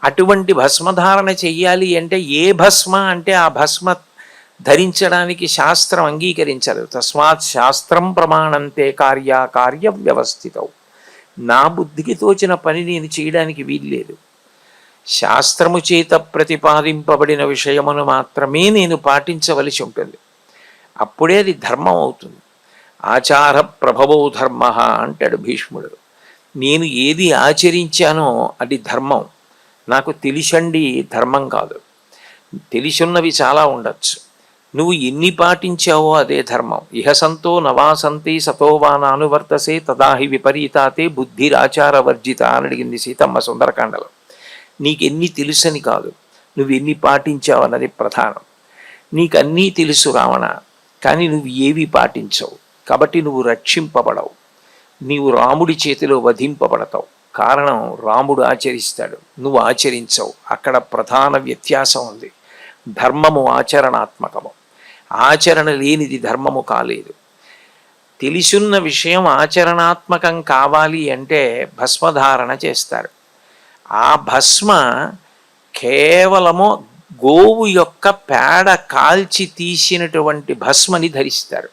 అటువంటి భస్మధారణ చెయ్యాలి అంటే ఏ భస్మ అంటే ఆ భస్మ ధరించడానికి శాస్త్రం అంగీకరించదు. తస్మాత్ శాస్త్రం ప్రమాణంతే కార్యాకార్య వ్యవస్థితం. నా బుద్ధికి తోచిన పని నేను చేయడానికి వీల్లేదు. శాస్త్రము చేత ప్రతిపాదింపబడిన విషయమును మాత్రమే నేను పాటించవలసి ఉంటుంది. అప్పుడే అది ధర్మం అవుతుంది. ఆచార ప్రభవో ధర్మ అంటాడు భీష్ముడు. నేను ఏది ఆచరించానో అది ధర్మం. నాకు తెలిసండి ధర్మం కాదు. తెలిసున్నవి చాలా ఉండొచ్చు. నువ్వు ఎన్ని పాటించావో అదే ధర్మం. ఇహ సంతో నవాసంతి సతోవానానువర్తసే తదాహి విపరీతాతే బుద్ధిరాచారవర్జిత అని అడిగింది సీతమ్మ సుందరకాండలో. నీకెన్ని తెలుసని కాదు, నువ్వు ఎన్ని పాటించావన్నది ప్రధానం. నీకన్నీ తెలుసు రావణ, కానీ నువ్వు ఏవి పాటించవు. కాబట్టి నువ్వు రక్షింపబడవు. నీవు రాముడి చేతిలో వధింపబడతావు. కారణం రాముడు ఆచరిస్తాడు, నువ్వు ఆచరించవు. అక్కడ ప్రధాన వ్యత్యాసం ఉంది. ధర్మము ఆచరణాత్మకము. ఆచరణ లేనిది ధర్మము కాలేదు. తెలిసున్న విషయం ఆచరణాత్మకం కావాలి అంటే భస్మధారణ చేస్తారు. ఆ భస్మ కేవలము గోవు యొక్క పేడ కాల్చి తీసినటువంటి భస్మని ధరిస్తారు.